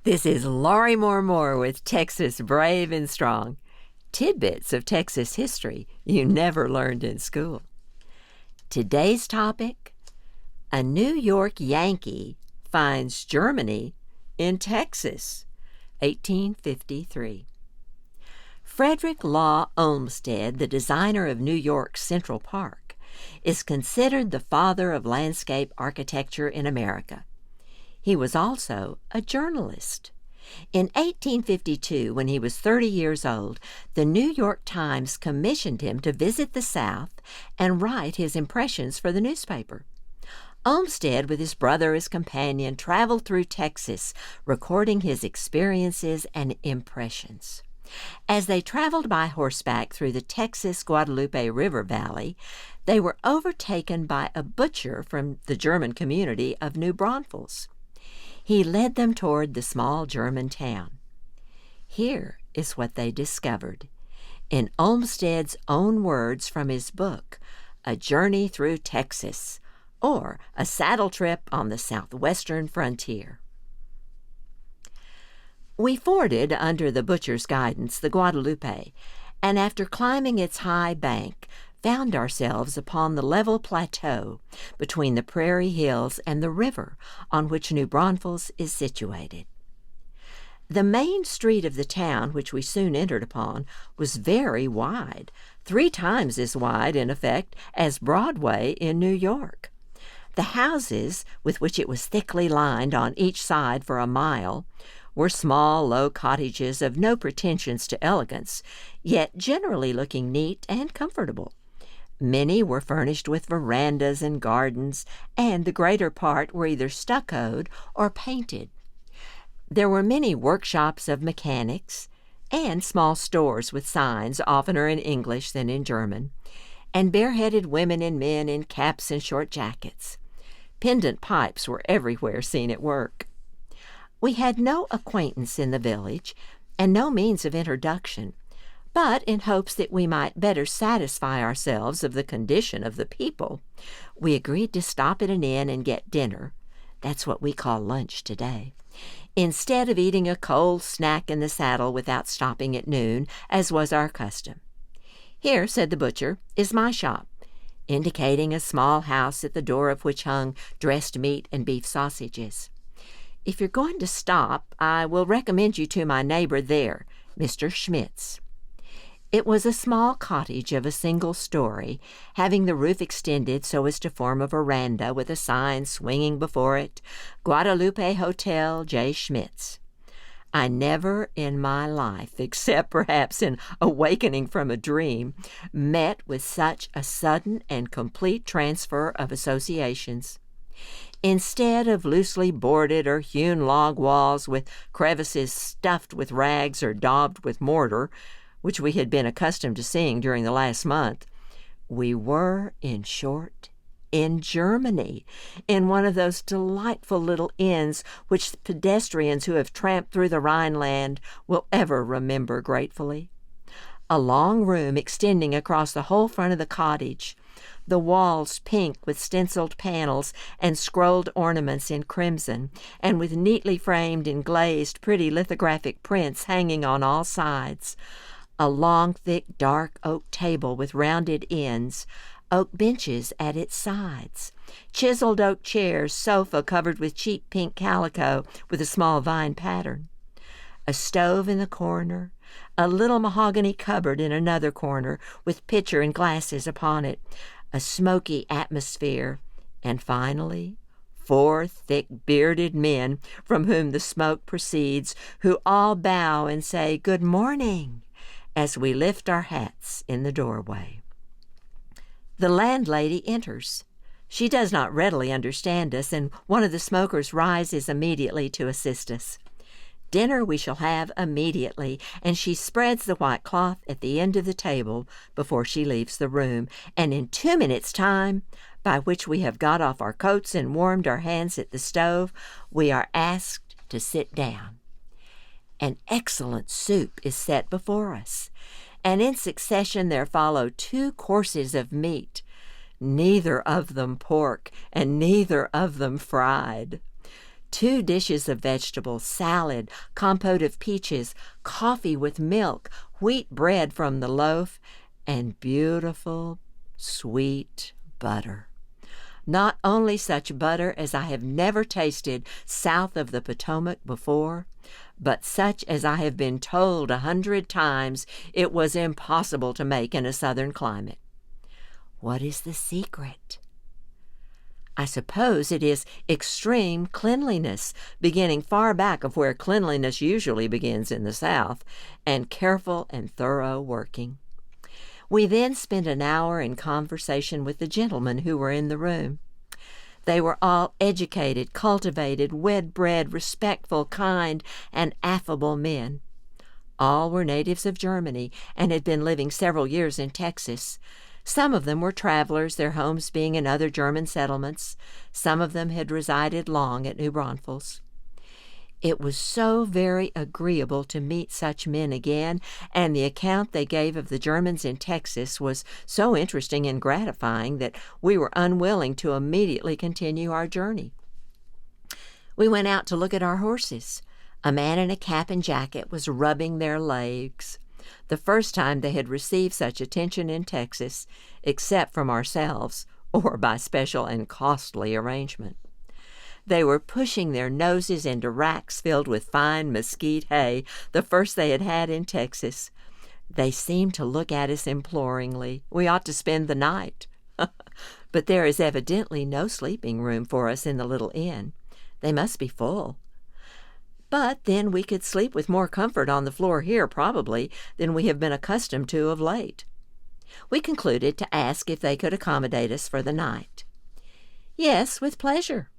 This is Laurie Moore-Moore with Texas Brave and Strong. Tidbits of Texas history you never learned in school. Today's topic: a New York Yankee finds Germany in Texas, 1853. Frederick Law Olmsted, the designer of New York's Central Park, is considered the father of landscape architecture in America. He was also a journalist. In 1852, when he was 30 years old, the New York Times commissioned him to visit the South and write his impressions for the newspaper. Olmsted, with his brother as companion, traveled through Texas, recording his experiences and impressions. As they traveled by horseback through the Texas-Guadalupe River Valley, they were overtaken by a butcher from the German community of New Braunfels. He led them toward the small German town. Here is what they discovered, in Olmsted's own words from his book, A Journey Through Texas, or A Saddle Trip on the Southwestern Frontier. We forded, under the butcher's guidance, the Guadalupe, and after climbing its high bank, found ourselves upon the level plateau between the prairie hills and the river on which New Braunfels is situated. The main street of the town, which we soon entered upon, was very wide, 3 times as wide, in effect, as Broadway in New York. The houses, with which it was thickly lined on each side for a mile, were small, low cottages of no pretensions to elegance, yet generally looking neat and comfortable. Many were furnished with verandas and gardens, and the greater part were either stuccoed or painted. There were many workshops of mechanics, and small stores with signs oftener in English than in German, and bareheaded women and men in caps and short jackets. Pendant pipes were everywhere seen at work. We had no acquaintance in the village, and no means of introduction, but in hopes that we might better satisfy ourselves of the condition of the people, we agreed to stop at an inn and get dinner. That's what we call lunch today, instead of eating a cold snack in the saddle without stopping at noon, as was our custom. "Here," said the butcher, "is my shop," indicating a small house at the door of which hung dressed meat and beef sausages. "If you're going to stop, I will recommend you to my neighbor there, Mr. Schmitz." It was a small cottage of a single story, having the roof extended so as to form a veranda with a sign swinging before it, "Guadalupe Hotel J. Schmitz." I never in my life, except perhaps in awakening from a dream, met with such a sudden and complete transfer of associations. Instead of loosely boarded or hewn log walls with crevices stuffed with rags or daubed with mortar, which we had been accustomed to seeing during the last month, we were, in short, in Germany, in one of those delightful little inns which pedestrians who have tramped through the Rhineland will ever remember gratefully. A long room extending across the whole front of the cottage, the walls pink with stenciled panels and scrolled ornaments in crimson, and with neatly framed and glazed pretty lithographic prints hanging on all sides. A long, thick, dark oak table with rounded ends, oak benches at its sides, chiseled oak chairs, sofa covered with cheap pink calico with a small vine pattern, a stove in the corner, a little mahogany cupboard in another corner with pitcher and glasses upon it, a smoky atmosphere, and finally 4 thick bearded men from whom the smoke proceeds, who all bow and say "Good morning" as we lift our hats in the doorway. The landlady enters. She does not readily understand us, and one of the smokers rises immediately to assist us. Dinner we shall have immediately, and she spreads the white cloth at the end of the table before she leaves the room, and in 2 minutes' time, by which we have got off our coats and warmed our hands at the stove, we are asked to sit down. An excellent soup is set before us, and in succession there follow 2 courses of meat, neither of them pork and neither of them fried. 2 dishes of vegetables, salad, compote of peaches, coffee with milk, wheat bread from the loaf, and beautiful, sweet butter. Not only such butter as I have never tasted south of the Potomac before, but such as I have been told 100 times it was impossible to make in a southern climate. What is the secret? I suppose it is extreme cleanliness, beginning far back of where cleanliness usually begins in the South, and careful and thorough working. We then spent an hour in conversation with the gentlemen who were in the room. They were all educated, cultivated, well-bred, respectful, kind, and affable men. All were natives of Germany and had been living several years in Texas. Some of them were travelers, their homes being in other German settlements. Some of them had resided long at New Braunfels. It was so very agreeable to meet such men again, and the account they gave of the Germans in Texas was so interesting and gratifying that we were unwilling to immediately continue our journey. We went out to look at our horses. A man in a cap and jacket was rubbing their legs. The first time they had received such attention in Texas, except from ourselves, or by special and costly arrangement. They were pushing their noses into racks filled with fine mesquite hay, the first they had had in Texas. They seemed to look at us imploringly. We ought to spend the night. But there is evidently no sleeping room for us in the little inn. They must be full. But then we could sleep with more comfort on the floor here, probably, than we have been accustomed to of late. We concluded to ask if they could accommodate us for the night. Yes, with pleasure.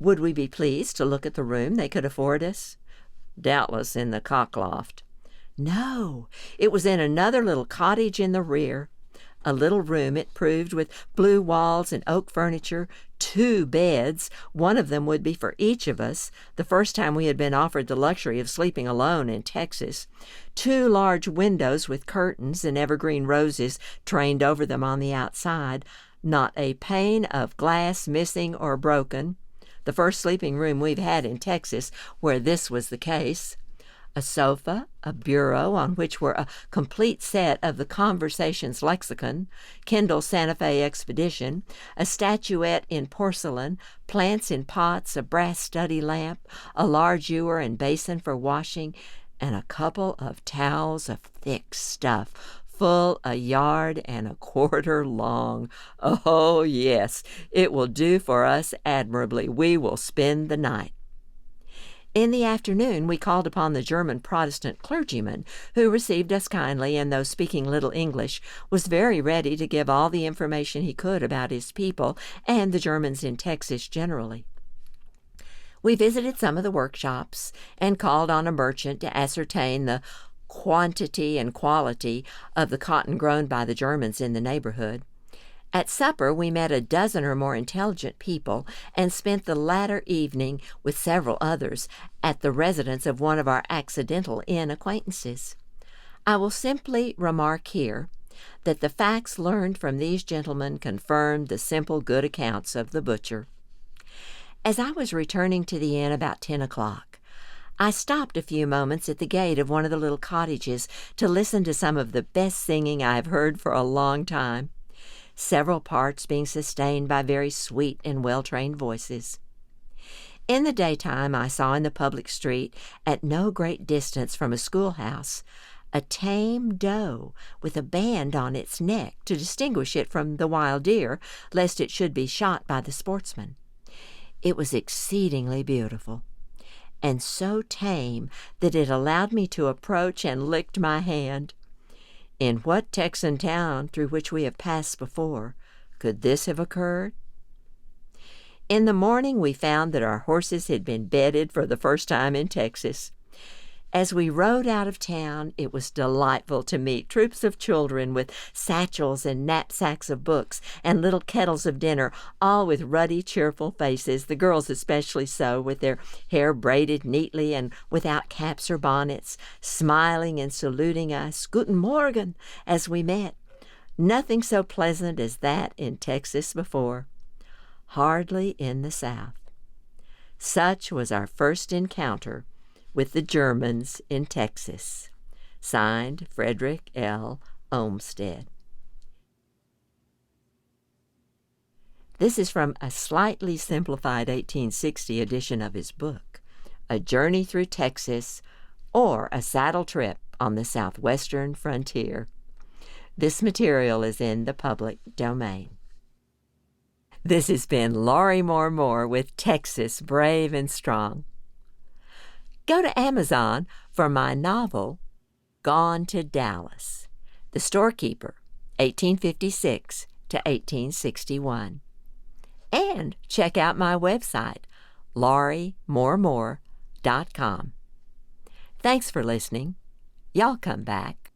Would we be pleased to look at the room they could afford us? Doubtless in the cockloft. No, it was in another little cottage in the rear. A little room it proved, with blue walls and oak furniture, 2 beds. One of them would be for each of us, the first time we had been offered the luxury of sleeping alone in Texas. 2 large windows with curtains and evergreen roses trained over them on the outside. Not a pane of glass missing or broken. The first sleeping room we've had in Texas where this was the case. A sofa, a bureau on which were a complete set of the Conversations lexicon, Kindle's Santa Fe Expedition, a statuette in porcelain, plants in pots, a brass study lamp, a large ewer and basin for washing, and a couple of towels of thick stuff, full 1.25 yards long. Oh, yes, it will do for us admirably. We will spend the night. In the afternoon, we called upon the German Protestant clergyman, who received us kindly and, though speaking little English, was very ready to give all the information he could about his people and the Germans in Texas generally. We visited some of the workshops and called on a merchant to ascertain the quantity and quality of the cotton grown by the Germans in the neighborhood. At supper, we met a dozen or more intelligent people and spent the latter evening, with several others, at the residence of one of our accidental inn acquaintances. I will simply remark here that the facts learned from these gentlemen confirmed the simple good accounts of the butcher. As I was returning to the inn about 10 o'clock, I stopped a few moments at the gate of one of the little cottages to listen to some of the best singing I have heard for a long time, several parts being sustained by very sweet and well-trained voices. In the daytime I saw in the public street, at no great distance from a schoolhouse, a tame doe with a band on its neck to distinguish it from the wild deer, lest it should be shot by the sportsman. It was exceedingly beautiful, and so tame that it allowed me to approach and licked my hand. In what Texan town through which we have passed before could this have occurred? In the morning we found that our horses had been bedded for the first time in Texas. As we rode out of town, it was delightful to meet troops of children with satchels and knapsacks of books and little kettles of dinner, all with ruddy, cheerful faces, the girls especially so, with their hair braided neatly and without caps or bonnets, smiling and saluting us, "Guten Morgen," as we met. Nothing so pleasant as that in Texas before. Hardly in the South. Such was our first encounter with the Germans in Texas. Signed, Frederick L. Olmsted. This is from a slightly simplified 1860 edition of his book, A Journey Through Texas, or A Saddle Trip on the Southwestern Frontier. This material is in the public domain. This has been Laurie Moore-Moore with Texas Brave and Strong. Go to Amazon for my novel, Gone to Dallas, The Storekeeper, 1856 to 1861. And check out my website, lauriemooremore.com. Thanks for listening. Y'all come back.